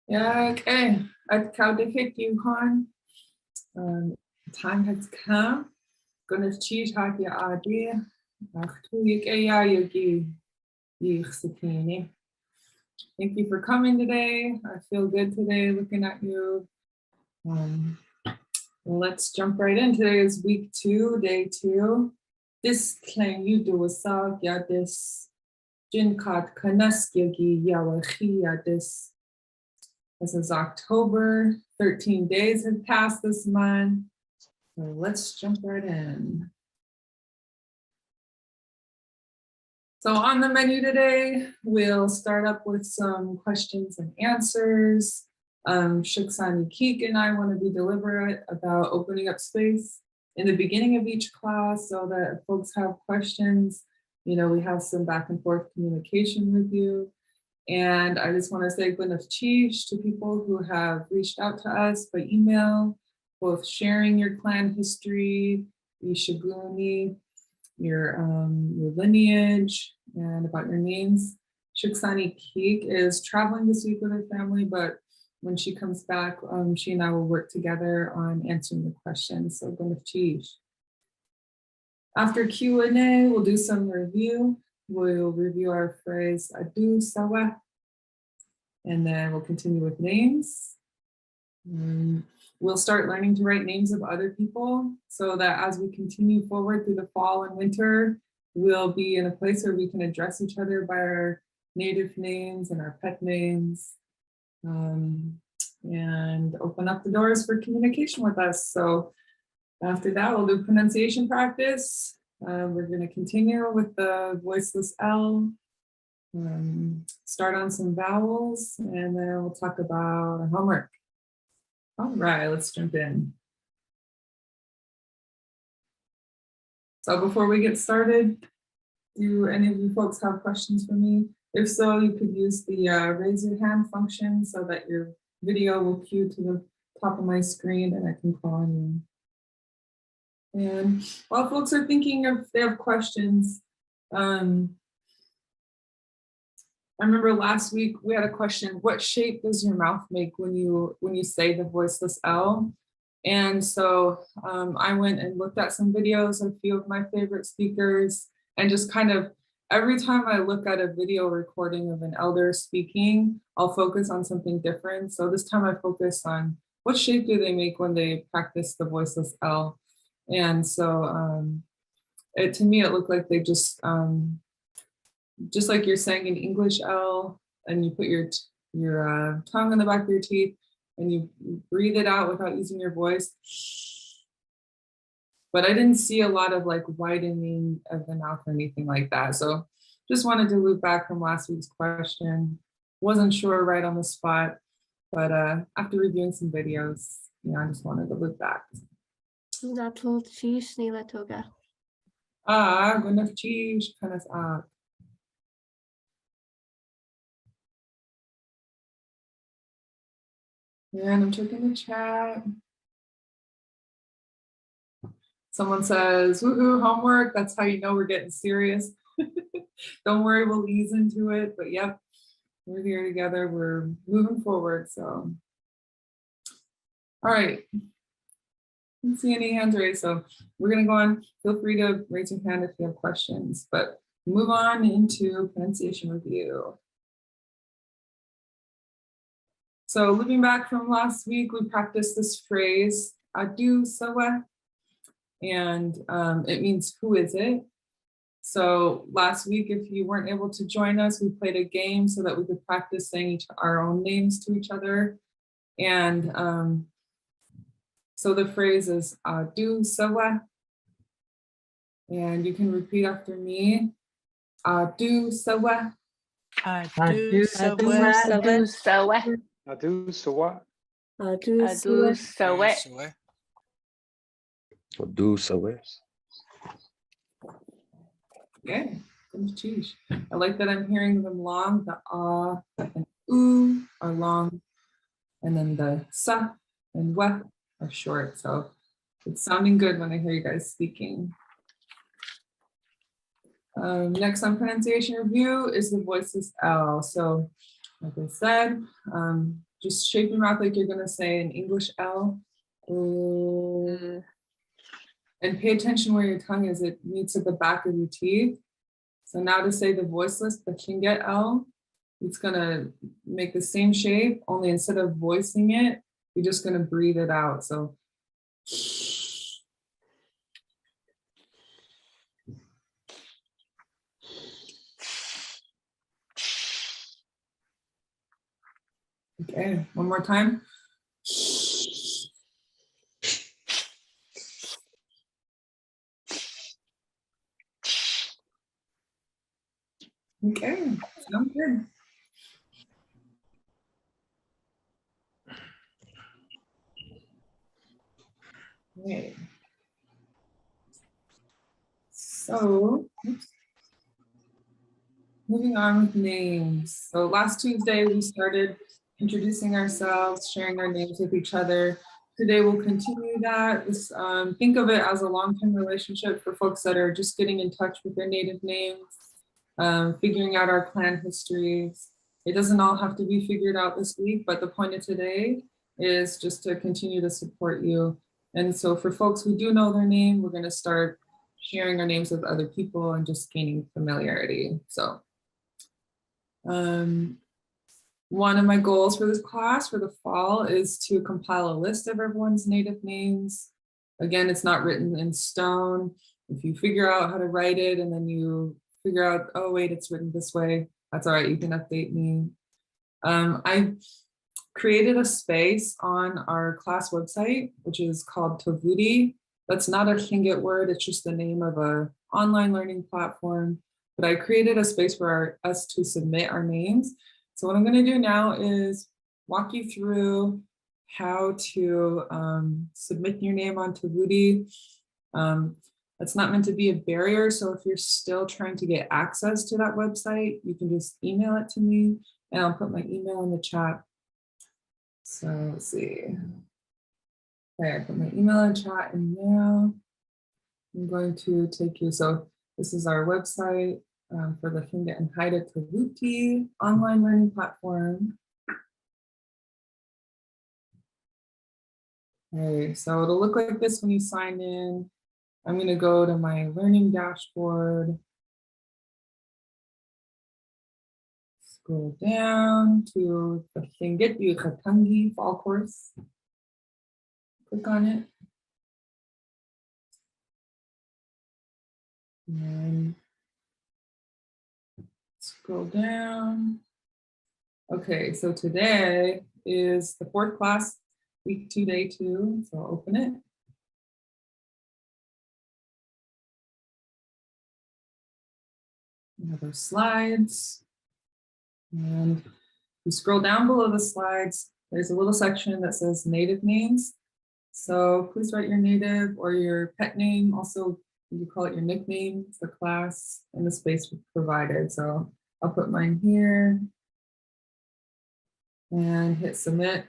Yeah, okay. At Cowdicket Yukon, time has come. Gonna cheat hot your idea. Thank you for coming today. I feel good today looking at you. Let's jump right in. Today is week 2, day 2. This claim you do a sag, ya this Jinkat Kanaskigi Yawachi, this. This is October, 13 days have passed this month. So let's jump right in. So on the menu today, we'll start up with some questions and answers. Shuksani Keek and I want to be deliberate about opening up space in the beginning of each class so that if folks have questions, we have some back and forth communication with you. And I just want to say Gwyneth Cheesh to people who have reached out to us by email, both sharing your clan history, your Shiguni, your lineage, and about your names. Shuksani Keek is traveling this week with her family, but when she comes back, she and I will work together on answering the questions. So Gwyneth Cheesh. After Q&A, we'll do some review. We'll review our phrase adu sawa, and then we'll continue with names. We'll start learning to write names of other people so that as we continue forward through the fall and winter, we'll be in a place where we can address each other by our native names and our pet names, and open up the doors for communication with us. So after that, we'll do pronunciation practice. We're going to continue with the voiceless L, start on some vowels, and then we'll talk about our homework. All right, let's jump in. So before we get started, do any of you folks have questions for me? If so, you could use the raise your hand function so that your video will cue to the top of my screen and I can call on you. And while folks are thinking if they have questions, I remember last week we had a question, what shape does your mouth make when you say the voiceless L? And so I went and looked at some videos of a few of my favorite speakers, and just kind of every time I look at a video recording of an elder speaking, I'll focus on something different. So this time I focused on what shape do they make when they practice the voiceless L? And so to me, it looked like they just like you're saying in English L, and you put your tongue on the back of your teeth and you breathe it out without using your voice. But I didn't see a lot of like widening of the mouth or anything like that. So just wanted to loop back from last week's question. Wasn't sure right on the spot, but after reviewing some videos, I just wanted to loop back. Gwyneth Cheesh, Kanas Ak. And I'm checking the chat. Someone says, woohoo, homework. That's how you know we're getting serious. Don't worry, we'll ease into it. But yep, we're here together. We're moving forward. So, all right. I don't see any hands raised. So we're going to go on. Feel free to raise your hand if you have questions. But move on into pronunciation review. So looping back from last week, we practiced this phrase, adu sawa, and it means who is it? So last week, if you weren't able to join us, we played a game so that we could practice saying our own names to each other. And so the phrase is adu sawa, and you can repeat after me, adu sawa. Adu sawa. Adu sawa. Adu sawa. Adu sawa. Adu sawa. Okay, geez. I like that I'm hearing them long. The ah and oo are long, and then the sa and wa are short. So it's sounding good when I hear you guys speaking. Next on pronunciation review is the voiceless L. So like I said, just shape your mouth like you're gonna say an English L. And pay attention where your tongue is. It meets at the back of your teeth. So now to say the voiceless, the Lingit L, it's gonna make the same shape, only instead of voicing it, you're just gonna breathe it out. So okay, one more time. Okay, sounds good. Okay. So, moving on with names. So last Tuesday, we started introducing ourselves, sharing our names with each other. Today, we'll continue that. Think of it as a long-term relationship for folks that are just getting in touch with their native names, figuring out our clan histories. It doesn't all have to be figured out this week, but the point of today is just to continue to support you. And so for folks who do know their name, we're gonna start sharing our names with other people and just gaining familiarity. So one of my goals for this class for the fall is to compile a list of everyone's native names. Again, it's not written in stone. If you figure out how to write it and then you figure out, oh wait, it's written this way, that's all right, you can update me. I created a space on our class website, which is called Tovuti. That's not a Lingit word, it's just the name of an online learning platform. But I created a space for us to submit our names. So what I'm gonna do now is walk you through how to submit your name on Tovuti. That's not meant to be a barrier. So if you're still trying to get access to that website, you can just email it to me and I'll put my email in the chat. So let's see. Okay, I put my email in chat and now I'm going to take you. So this is our website for the Lingit and Haida Tovuti online learning platform. Okay, so it'll look like this when you sign in. I'm going to go to my learning dashboard. Scroll down to the Lingit Yukatangi fall course. Click on it. And scroll down. Okay, so today is the 4th class, week 2, day 2. So I'll open it. We have our slides. And you scroll down below the slides, there's a little section that says native names. So please write your native or your pet name. Also, you call it your nickname for class in the space provided. So I'll put mine here and hit submit.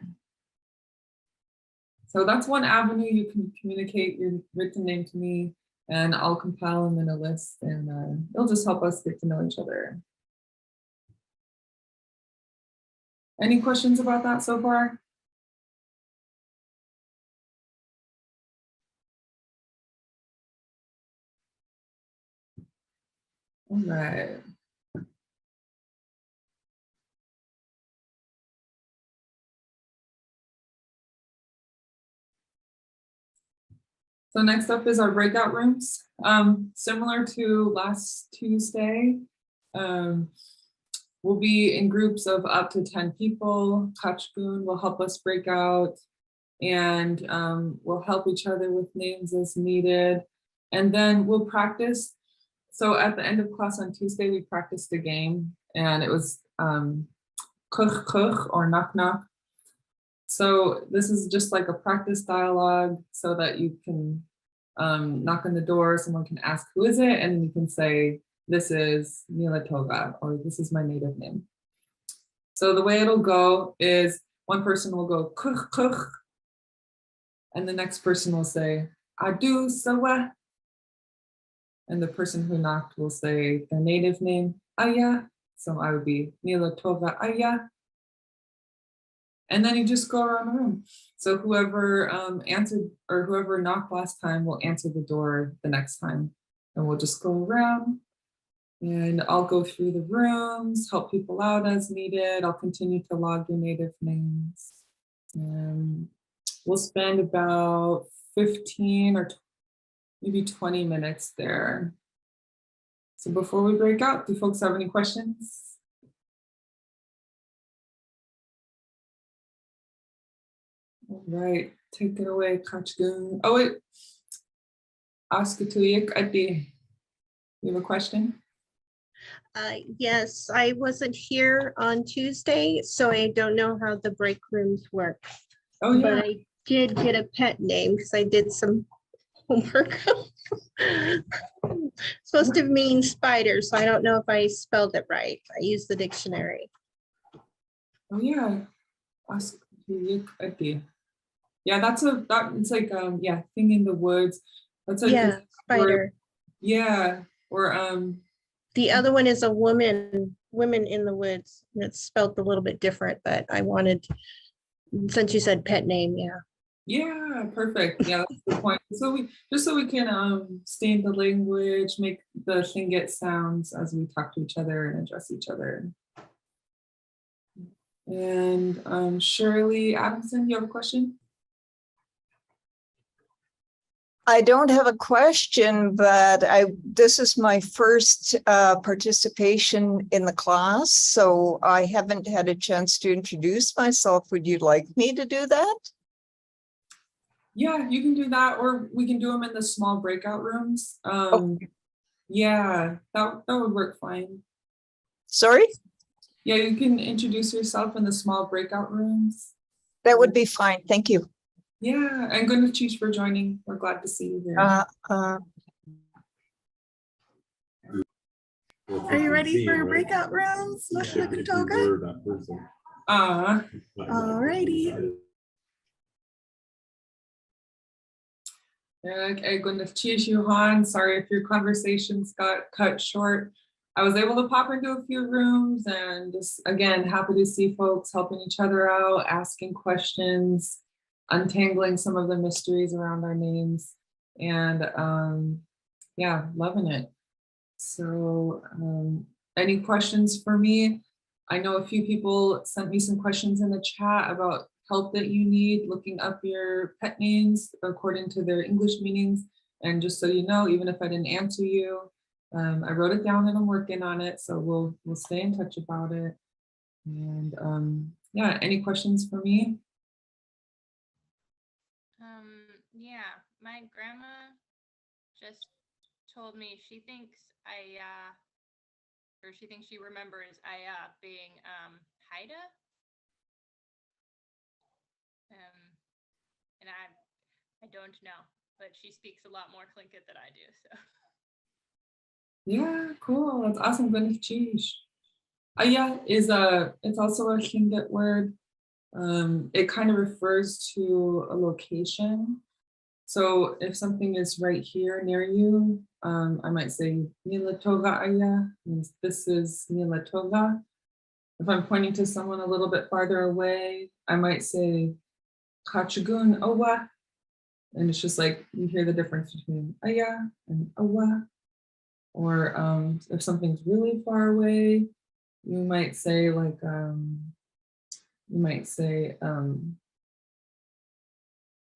So that's one avenue you can communicate your written name to me and I'll compile them in a list and it'll just help us get to know each other. Any questions about that so far? All right. So next up is our breakout rooms. Similar to last Tuesday, we'll be in groups of up to 10 people. Kachgun will help us break out and we'll help each other with names as needed. And then we'll practice. So at the end of class on Tuesday, we practiced a game and it was kuch kuch or knock knock. So this is just like a practice dialogue so that you can knock on the door, someone can ask who is it, and you can say, this is Mila Toga, or this is my native name. So the way it'll go is one person will go kuch kuch, and the next person will say, Adu sawa. And the person who knocked will say their native name, Aya. So I would be Mila Toga Aya. And then you just go around the room. So whoever answered or whoever knocked last time will answer the door the next time. And we'll just go around and I'll go through the rooms, help people out as needed. I'll continue to log your native names. And we'll spend about 15 or maybe 20 minutes there. So before we break out, do folks have any questions? All right, take it away, Kachgun. Oh wait, ask it to you, Adi. You have a question? Yes, I wasn't here on Tuesday, so I don't know how the break rooms work. Oh yeah. But I did get a pet name because I did some homework. Supposed to mean spider, so I don't know if I spelled it right. I used the dictionary. Oh yeah. Ask to Adi. Yeah, it's like yeah, thing in the woods. That's a Yeah, spider. Yeah, or The other one is a woman in the woods. And it's spelled a little bit different, but I wanted, since you said pet name, yeah. yeah, perfect. Yeah, that's the point. So we can stay in the language, make the Lingit sounds as we talk to each other and address each other. And Shirley Adamson, you have a question? I don't have a question, but this is my first participation in the class, so I haven't had a chance to introduce myself. Would you like me to do that? Yeah, you can do that, or we can do them in the small breakout rooms. Yeah, that would work fine. Sorry? Yeah, you can introduce yourself in the small breakout rooms. That would be fine. Thank you. Yeah, and good to for joining. We're glad to see you here. Are you ready for your breakout rooms, Kutoga? Alrighty. Okay, good to you, Han. Sorry if your conversations got cut short. I was able to pop into a few rooms and just, again, happy to see folks helping each other out, asking questions, untangling some of the mysteries around our names, and yeah, loving it. So any questions for me? I know a few people sent me some questions in the chat about help that you need looking up your pet names according to their English meanings. And just so you know, even if I didn't answer you, I wrote it down and I'm working on it. So we'll stay in touch about it. And yeah, any questions for me? Yeah, my grandma just told me she thinks she thinks she remembers Aya being Haida. And I don't know, but she speaks a lot more Tlingit than I do, so. Yeah, cool. That's awesome. Aya is it's also a Tlingit word. It kind of refers to a location. So if something is right here near you, I might say Nilatova Aya, means this is Nilatova. If I'm pointing to someone a little bit farther away, I might say Kachagun Owa. And it's just like you hear the difference between Aya and Owa. Or if something's really far away, you might say like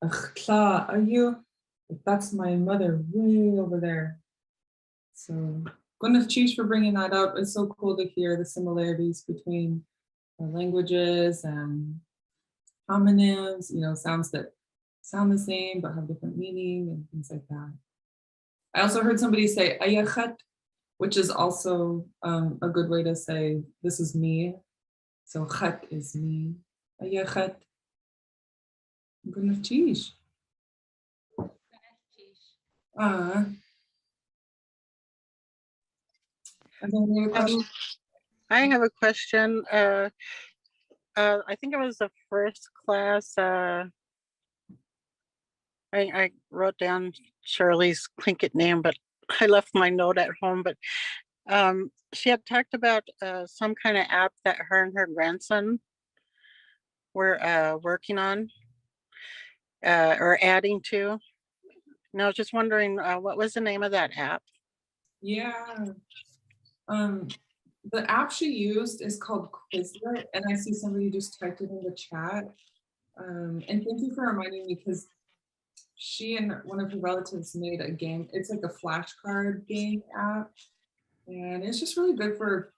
Achla, are you? That's my mother way over there. So Gwyneth Cheese for bringing that up. It's so cool to hear the similarities between our languages and homonyms, you know, sounds that sound the same but have different meaning and things like that. I also heard somebody say ayachat, which is also a good way to say this is me. So chat is me. Ayachat. Gwyneth Cheese. I have a question. I think it was the first class. I wrote down Shirley's Tlingit name, but I left my note at home. But she had talked about some kind of app that her and her grandson we're working on or adding to. No, I was just wondering, what was the name of that app? Yeah. The app she used is called Quizlet, and I see somebody just typed it in the chat. And thank you for reminding me, because she and one of her relatives made a game. It's like a flashcard game app, and it's just really good for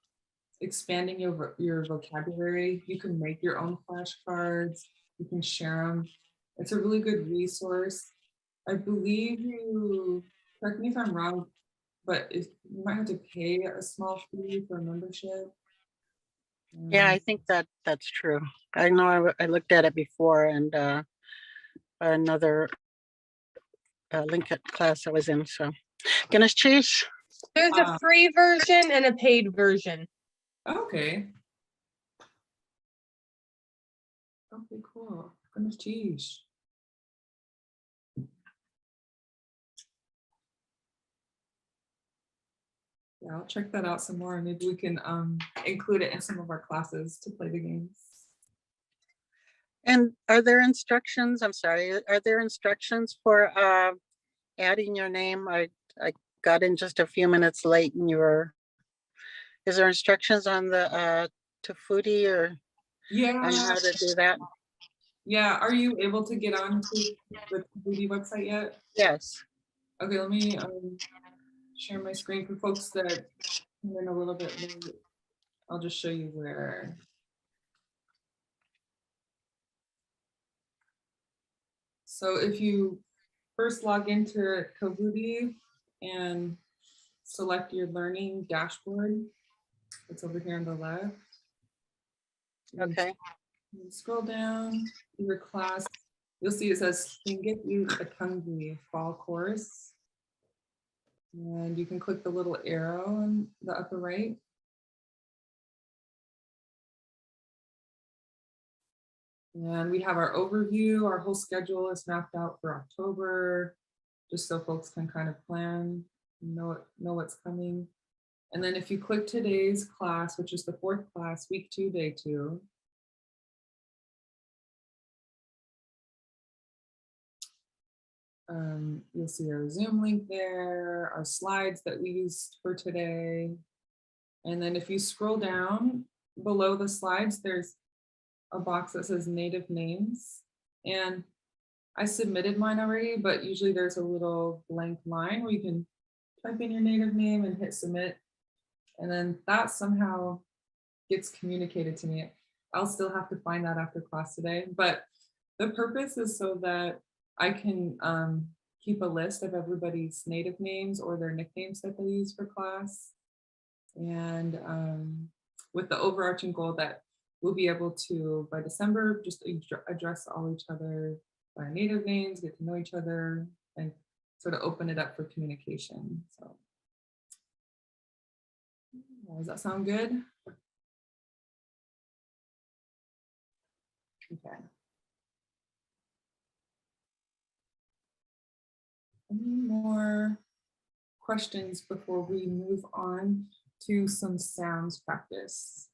expanding your vocabulary. You can make your own flashcards. You can share them. It's a really good resource. I believe you, correct me if I'm wrong, but you might have to pay a small fee for membership. Yeah, I think that's true. I know I looked at it before, and another Lingit class I was in. So, goodness, cheese. There's a free version and a paid version. Okay. Okay, cool. Goodness, geez. Yeah, I'll check that out some more. Maybe we can include it in some of our classes to play the games. And are there instructions? I'm sorry. Are there instructions for adding your name? I got in just a few minutes late, and you were. Is there instructions on the Tafuti or on Yeah. how to do that? Yeah. Are you able to get on to the Booty website yet? Yes. Okay, let me share my screen for folks that come in a little bit late. I'll just show you where. So if you first log into Kahoot and select your learning dashboard, it's over here on the left. Okay. You scroll down to your class, you'll see it says Lingit Class fall course. And you can click the little arrow on the upper right. And we have our overview. Our whole schedule is mapped out for October, just so folks can kind of plan, know what's coming. And then if you click today's class, which is the 4th class, week 2, day 2. You'll see our Zoom link there, our slides that we used for today. And then if you scroll down below the slides, there's a box that says native names. And I submitted mine already, but usually there's a little blank line where you can type in your native name and hit submit. And then that somehow gets communicated to me. I'll still have to find that after class today, but the purpose is so that I can keep a list of everybody's native names or their nicknames that they use for class. And with the overarching goal that we'll be able to, by December, just address all each other by native names, get to know each other, and sort of open it up for communication. So does that sound good? Okay. Any more questions before we move on to some sounds practice?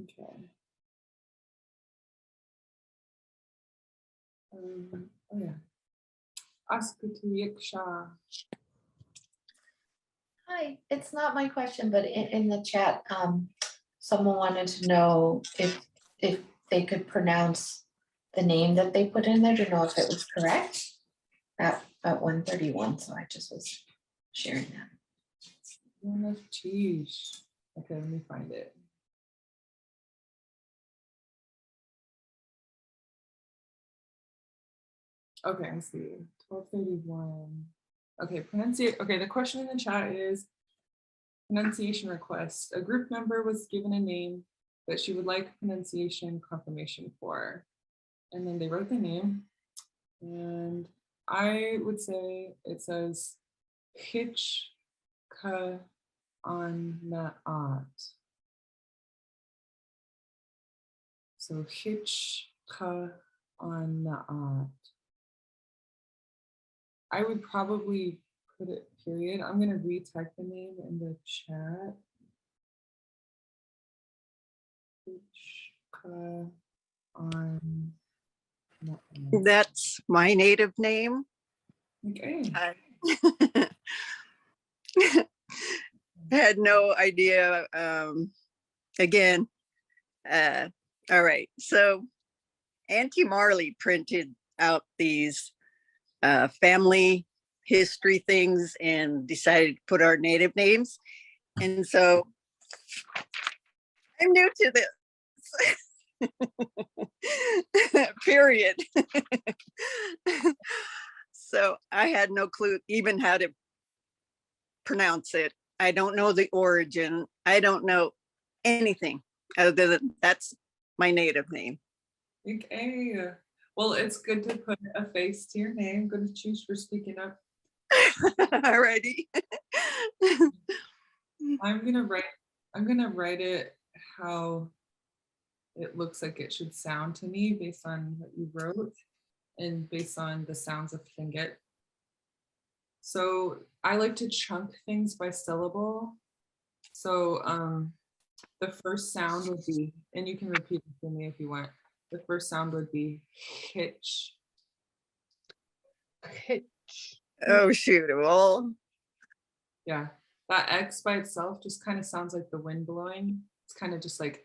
Okay. Oh yeah. Askutuyiksha. Hi, it's not my question, but in the chat, someone wanted to know if they could pronounce the name that they put in there to know if it was correct at 1:31. So I just was sharing that. Geez. Okay, let me find it. Okay, I see. 12:31. Okay, okay, the question in the chat is pronunciation request. A group member was given a name that she would like pronunciation confirmation for. And then they wrote the name. And I would say it says Hitchka on Naat. So Hitchka on Naat. I would probably put it period. I'm gonna retype the name in the chat. On. That's my native name. Okay. I had no idea. Again, all right. So Auntie Marley printed out these family history things and decided to put our native names. And so I'm new to this. Period. So I had no clue even how to pronounce it. I don't know the origin. I don't know anything other than that's my native name. Okay. Well, it's good to put a face to your name. Good to choose for speaking up. Alrighty. I'm gonna write it how it looks like it should sound to me based on what you wrote and based on the sounds of Tlingit. So I like to chunk things by syllable. So the first sound would be, and you can repeat it for me if you want. The first sound would be hitch. Hitch. Oh shoot. Well, Yeah, that X by itself just kind of sounds like the wind blowing. It's kind of just like,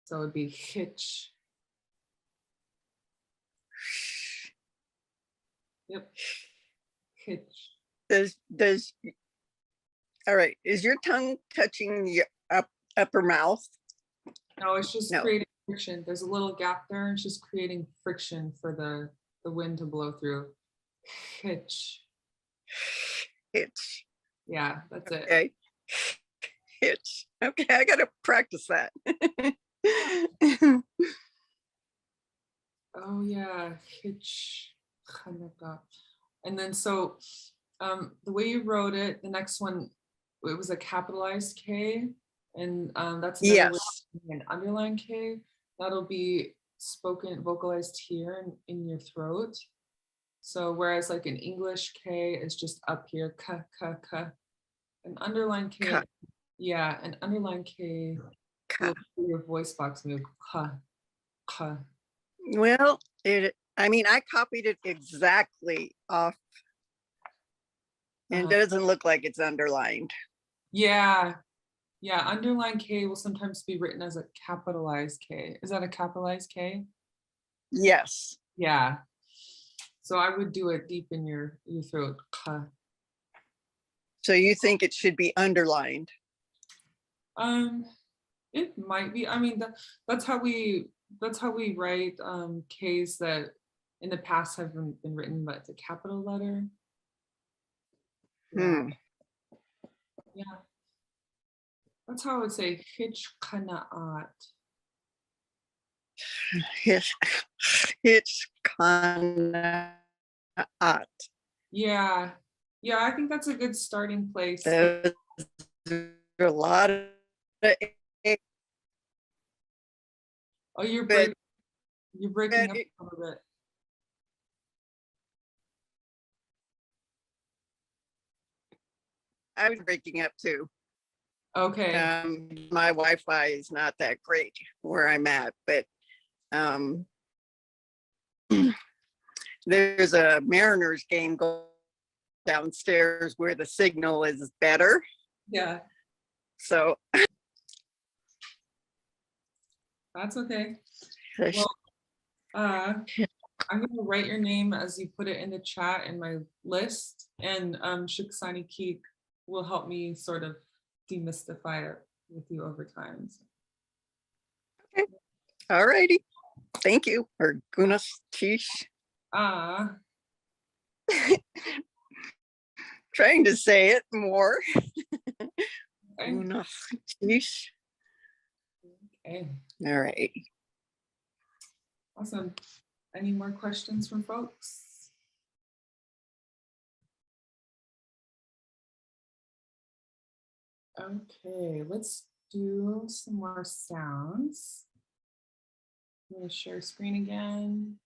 so it would be hitch. Yep, hitch. does all right. Is your tongue touching your upper mouth? No, it's just No. creating friction. There's a little gap there. It's just creating friction for the wind to blow through. Hitch. Hitch. Yeah, that's it. Okay. Hitch. Okay, I gotta practice that. Oh yeah, hitch. And then so the way you wrote it, the next one, it was a capitalized K, and that's another way Yes. of doing an underlined K. That'll be spoken, vocalized here in your throat. So whereas like an English K is just up here, ka ka ka. An underlined K, Ka. yeah, an underlined K Ka. will do your voice box move, ka, ka. Well, I mean, I copied it exactly off and it doesn't look like it's underlined. Yeah, yeah, underlined K will sometimes be written as a capitalized K. Is that a capitalized K? Yes. Yeah. So I would do it deep in your throat. Ka. So you think it should be underlined? It might be. I mean, that's how we write K's that in the past have been written, but it's a capital letter. Yeah. Yeah. That's how I would say hitch kanaat. Hitch kanaat. Yeah. Yeah, I think that's a good starting place. There's a lot of Oh, you're but- breaking up a little bit. I was breaking up too. Okay. My Wi-Fi is not that great where I'm at, but there's a Mariners game going downstairs where the signal is better. Yeah, So that's okay. Well, I'm gonna write your name as you put it in the chat in my list, and Shuksani Keek will help me sort of demystify it with you over time. okay. All righty. Thank you. Or Gunas Tish. Trying to say it more. Okay. Gunas Tish. Okay. All right. Awesome. Any more questions from folks? Okay, let's do some more sounds. I'm going to share screen again.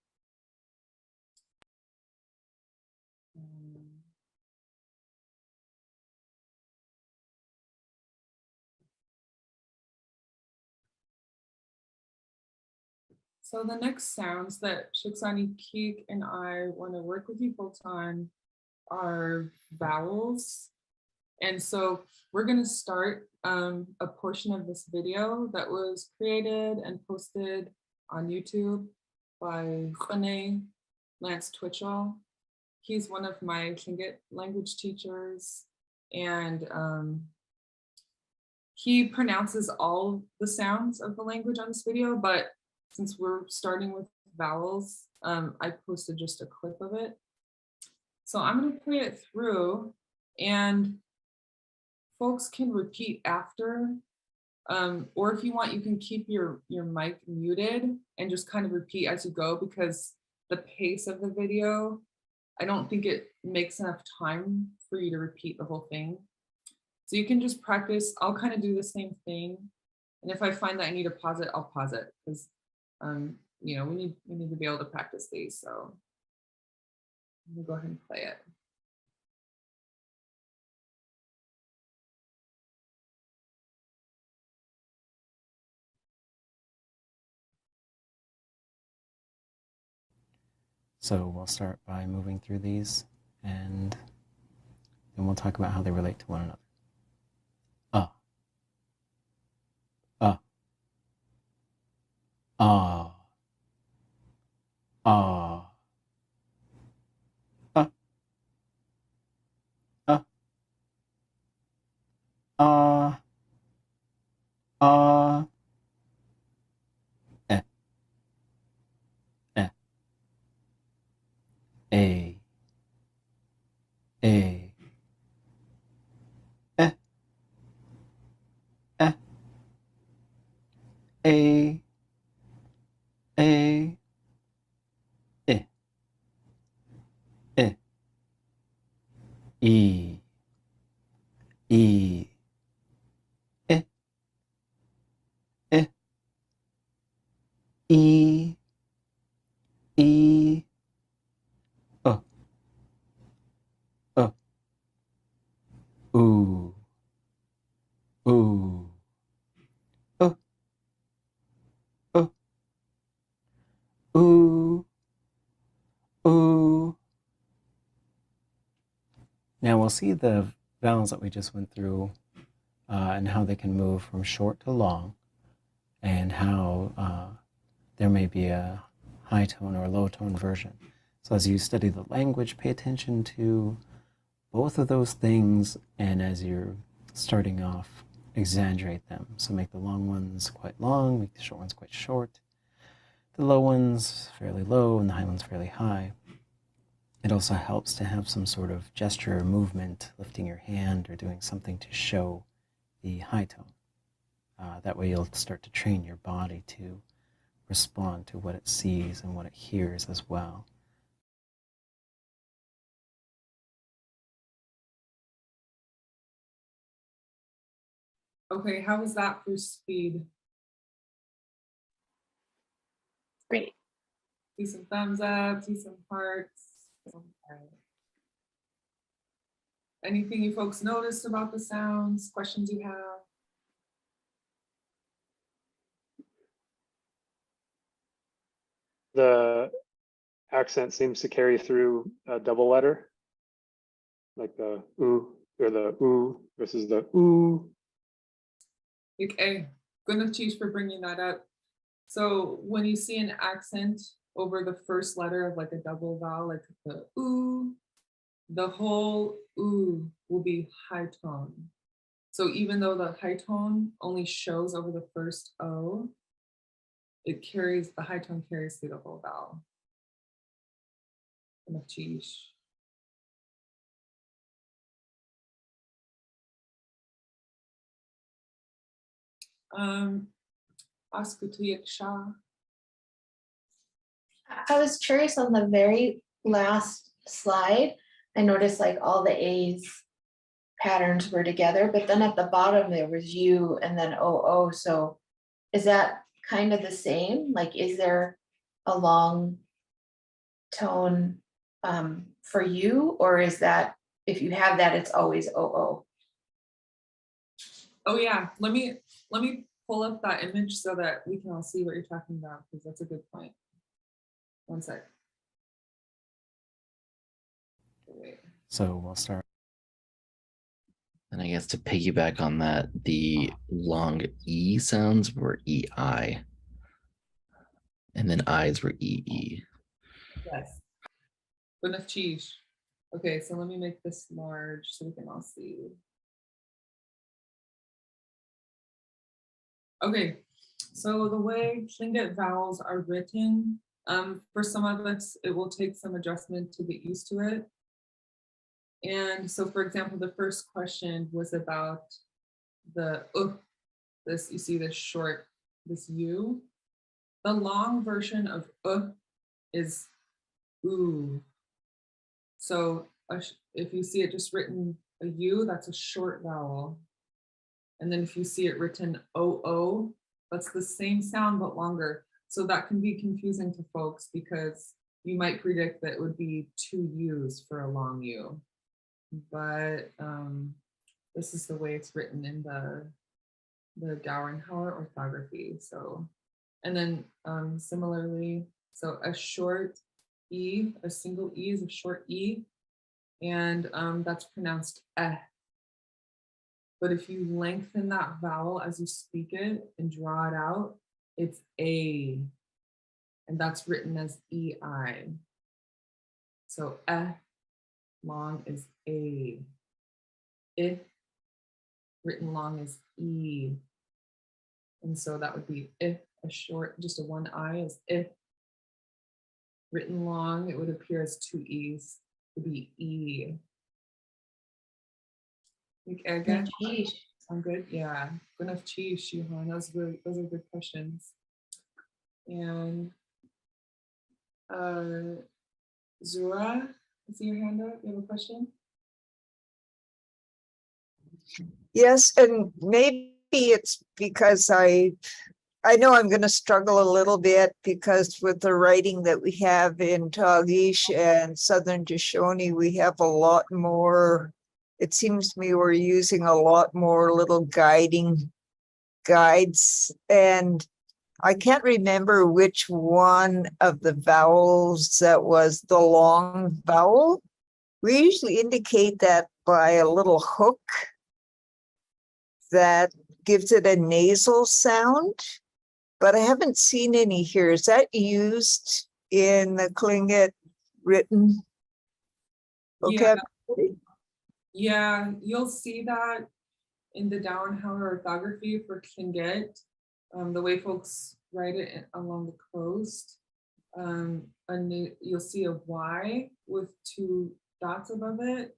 So the next sounds that Shiksani Keek and I want to work with you folks on are vowels. And so we're going to start a portion of this video that was created and posted on YouTube by Rene Lance Twitchell. He's one of my Lingit language teachers, and he pronounces all the sounds of the language on this video, but since we're starting with vowels, I posted just a clip of it. So I'm going to play it through, and folks can repeat after, or if you want, you can keep your mic muted and just kind of repeat as you go, because the pace of the video, I don't think it makes enough time for you to repeat the whole thing. So you can just practice. I'll kind of do the same thing. And if I find that I need to pause it, I'll pause it, because you know, we need to be able to practice these. So I'm gonna go ahead and play it. So we'll start by moving through these, and then we'll talk about how they relate to one another. Ah. Ah. Ah. Ah. Ah. Ah. Ah. Eh. Eh. A. A. Eh. Eh. A. A. I. I. E. E. I. I. E. E. Oh. Oh. Ooh. Ooh. Oh. Oh. Ooh. Ooh. Now we'll see the vowels that we just went through and how they can move from short to long, and how there may be a high tone or a low tone version. So as you study the language, pay attention to both of those things, and as you're starting off, exaggerate them. So make the long ones quite long, make the short ones quite short, the low ones fairly low, and the high ones fairly high. It also helps to have some sort of gesture or movement, lifting your hand or doing something to show the high tone. That way you'll start to train your body to respond to what it sees and what it hears as well. Okay, how was that for speed? Great. See some thumbs up, see some hearts. Okay. Anything you folks noticed about the sounds, questions you have? The accent seems to carry through a double letter, like the ooh or the ooh versus the ooh. Okay, good enough, Cheese, for bringing that up. So when you see an accent over the first letter of like a double vowel, like the ooh, the whole ooh will be high tone. So even though the high tone only shows over the first O, it carries, the high tone carries through the whole vowel. Enough cheese. Askutuyaksha. I was curious on the very last slide. I noticed like all the A's patterns were together, but then at the bottom there was U and then OO. So is that kind of the same? Like, is there a long tone for you, or is that, if you have that, it's always OO? Oh yeah, let me pull up that image so that we can all see what you're talking about, because that's a good point. One sec. Wait. So we'll start. And I guess to piggyback on that, the long E sounds were EI. And then I's were EE. Yes. Good enough cheese. Okay, so let me make this large so we can all see. Okay, so the way Tlingit vowels are written, for some of us, it will take some adjustment to get used to it. And so, for example, the first question was about the this, you see this short, this U. The long version of is ooh. So if you see it just written a U, that's a short vowel. And then if you see it written OO, that's the same sound but longer. So that can be confusing to folks because you might predict that it would be 2 U's for a long U. But this is the way it's written in the Gowrenhauer orthography. So, and then similarly, so a short E, a single E is a short E, and that's pronounced eh. But if you lengthen that vowel as you speak it and draw it out, it's A, and that's written as EI. So eh, long is A. I, written long is E. And so that would be if, a short, just a 1 I is if. Written long, it would appear as 2 E's, to be E. Again, sound good? Yeah, good enough cheese, Shihan. Those are good questions. And Zura, I see your hand up. You have a question? Yes, and maybe it's because I know I'm going to struggle a little bit because with the writing that we have in Tagish and Southern Shoshone, we have a lot more. It seems to me we're using a lot more little guiding guides, and I can't remember which one of the vowels that was the long vowel. We usually indicate that by a little hook that gives it a nasal sound, but I haven't seen any here. Is that used in the Tlingit written vocabulary? Yeah, you'll see that in the Gowrenhauer orthography for Tlingit, the way folks write it along the coast. You'll see a Y with 2 dots above it,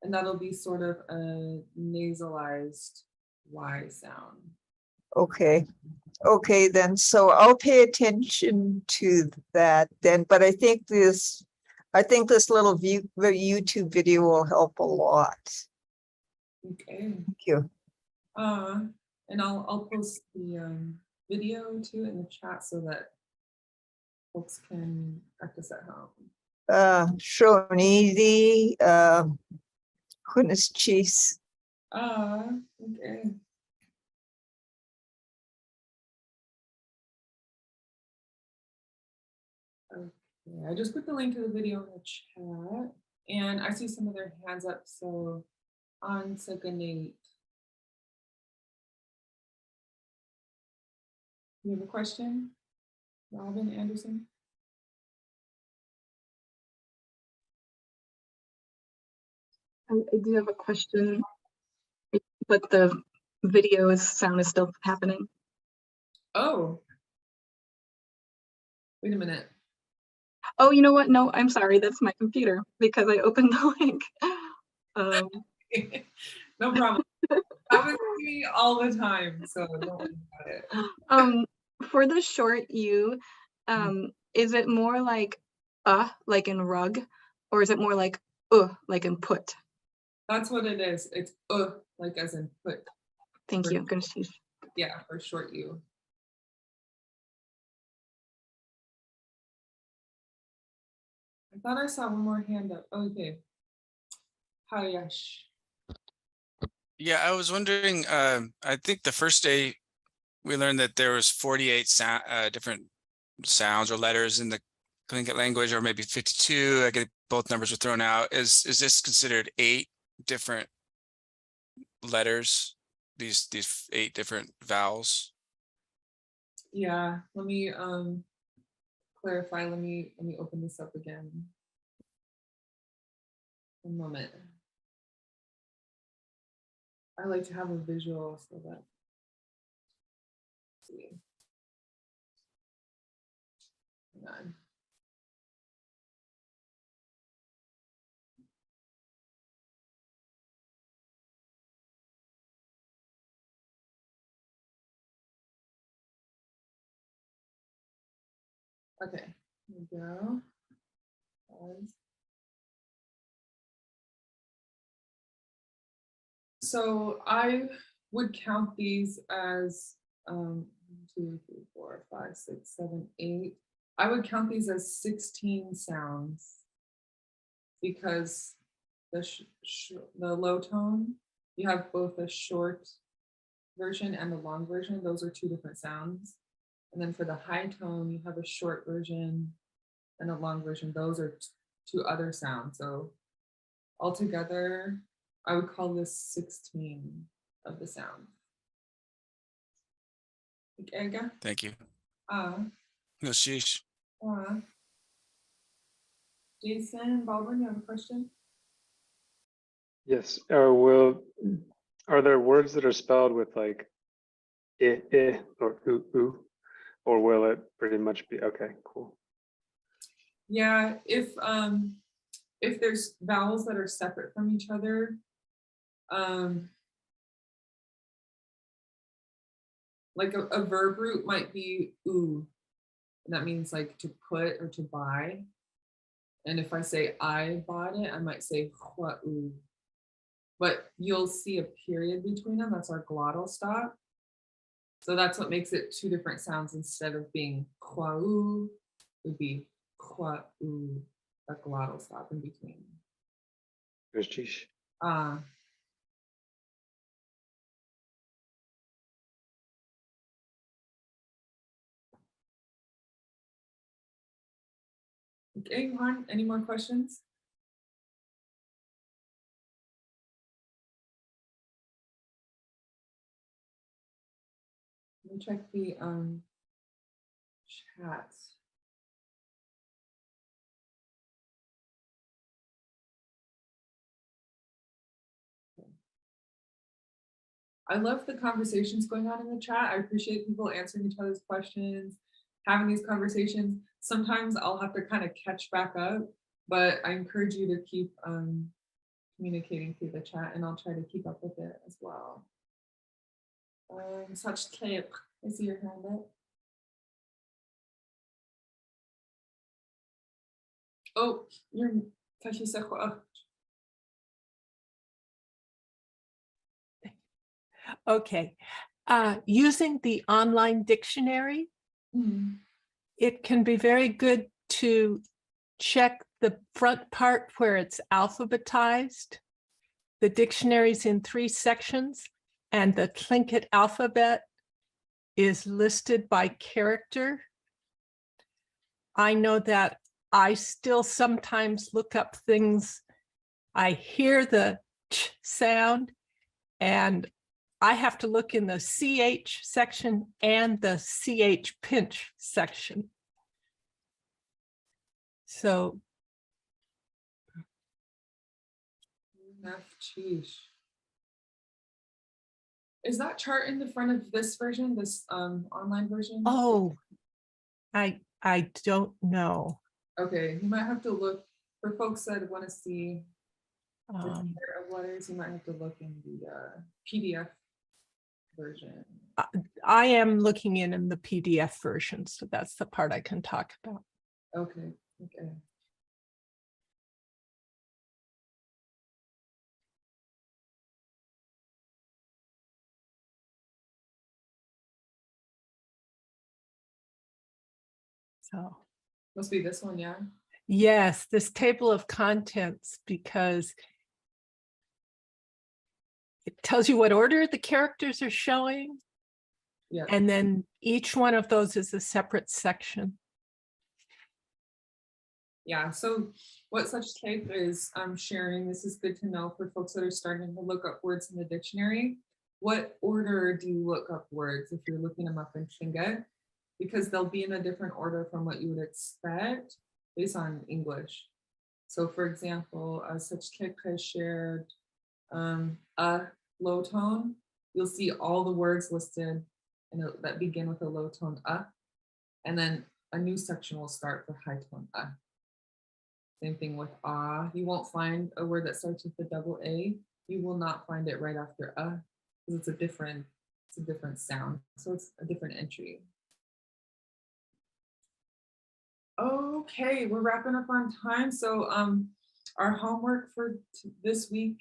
and that'll be sort of a nasalized Y sound. Okay, then, so I'll pay attention to that then, but I think this little YouTube video will help a lot. Okay. Thank you. And I'll post the video too in the chat so that folks can practice at home. Shonidi, goodness cheese. Okay. Okay, I just put the link to the video in the chat, and I see some of their hands up, so on second Nate. You have a question? Robin Anderson? I do have a question, but the sound is still happening. Oh. Wait a minute. Oh, you know what? No, I'm sorry. That's my computer because I opened the link. No problem. Happens to me all the time, so don't worry about it. For the short U, is it more like in rug, or is it more like like in put? That's what it is. It's like as in put. Thank you. Goodness cheese. Yeah, for short U. I thought I saw one more hand up. Okay. Hi, Yash. Yeah, I was wondering, I think the first day we learned that there was 48 different sounds or letters in the Tlingit language, or maybe 52. I get both numbers were thrown out. Is this considered 8 different letters? These 8 different vowels? Yeah, let me clarify. Let me open this up again. One moment. I like to have a visual so that. Let's see. Hang on. Okay, here we go. Pause. So I would count these as 1, 2, 3, 4, 5, 6, 7, 8. I would count these as 16 sounds because the low tone, you have both a short version and a long version. Those are 2 different sounds. And then for the high tone, you have a short version and a long version. Those are 2 other sounds. So altogether, I would call this 16 of the sound. Okay, Thank you. uh, No, sheesh. Jason, Baldwin, you have a question? Yes. Are there words that are spelled with like I or oo, or will it pretty much be okay? Cool. Yeah, if there's vowels that are separate from each other, like a verb root might be oo, and that means like to put or to buy. And if I say I bought it, I might say hua oo. But you'll see a period between them. That's our glottal stop. So that's what makes it 2 different sounds instead of being hua oo, it would be hua oo, a glottal stop in between. There's sheesh. Okay, Juan, any more questions? Let me check the chat. I love the conversations going on in the chat. I appreciate people answering each other's questions, having these conversations. Sometimes I'll have to kind of catch back up, but I encourage you to keep communicating through the chat, and I'll try to keep up with it as well. Such tape. I see your hand up. Oh, you're Okay. Using the online dictionary, it can be very good to check the front part where it's alphabetized. The dictionary's in 3 sections, and the Tlingit alphabet is listed by character. I know that I still sometimes look up things. I hear the ch sound, and I have to look in the CH section and the CH pinch section. So. Is that chart in the front of this version, this online version? Oh, I don't know. Okay, you might have to look for folks that want to see the chart of letters. You might have to look in the PDF version. I am looking in the PDF version, so that's the part I can talk about. Okay, okay. So must be this one, yeah. Yes, this table of contents, because it tells you what order the characters are showing. Yeah. And then each one of those is a separate section. Yeah, so what Such Type is sharing, this is good to know for folks that are starting to look up words in the dictionary. What order do you look up words if you're looking them up in Tlingit? Because they'll be in a different order from what you would expect based on English. So for example, Such Type has shared a low tone. You'll see all the words listed that begin with a low tone and then a new section will start for high tone Same thing with you won't find a word that starts with a double A. You will not find it right after because it's a different sound. So it's a different entry. Okay, we're wrapping up on time. So our homework for this week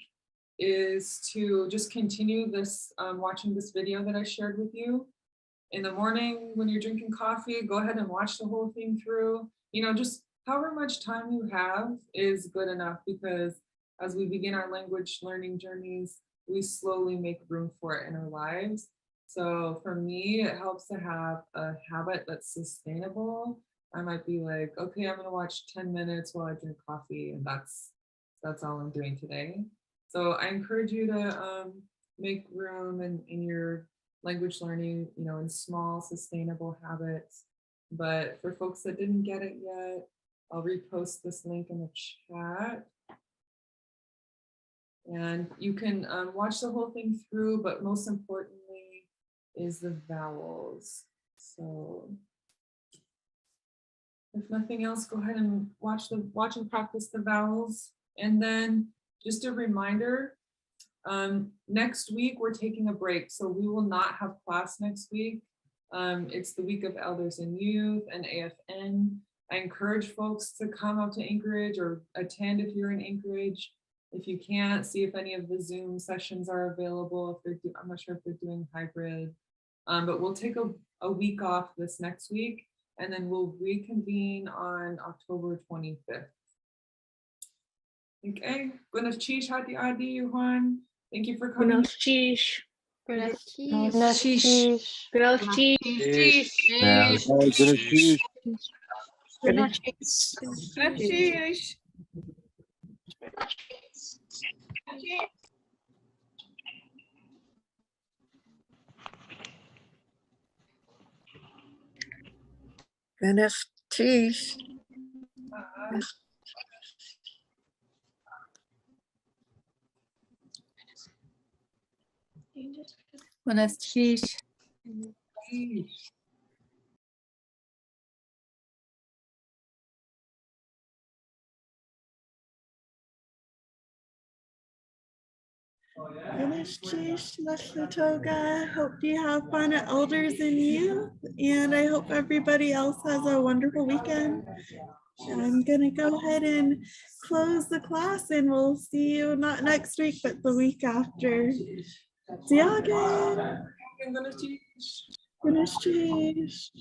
is to just continue this, watching this video that I shared with you. In the morning when you're drinking coffee, go ahead and watch the whole thing through. Just however much time you have is good enough, because as we begin our language learning journeys, we slowly make room for it in our lives. So for me, it helps to have a habit that's sustainable. I might be like, okay, I'm gonna watch 10 minutes while I drink coffee, and that's all I'm doing today. So I encourage you to make room in your language learning, in small, sustainable habits. But for folks that didn't get it yet, I'll repost this link in the chat. And you can watch the whole thing through, but most importantly is the vowels. So if nothing else, go ahead and watch and practice the vowels. And then just a reminder, next week we're taking a break, so we will not have class next week. It's the week of Elders and Youth and AFN. I encourage folks to come out to Anchorage or attend if you're in Anchorage. If you can't, see if any of the Zoom sessions are available. I'm not sure if they're doing hybrid, but we'll take a week off this next week, and then we'll reconvene on October 25th. Okay, buenas noches, Hati Adi, Juan. Thank you for coming. Buenos dias. Buenos Buenos dias. Buenos dias. Goodness, geez. Buenas noches. Buenos dias, Toga. Hope you have fun at Elders and Youth, and I hope everybody else has a wonderful weekend. I'm gonna go ahead and close the class, and we'll see you not next week, but the week after. See y'all again. Buenos dias.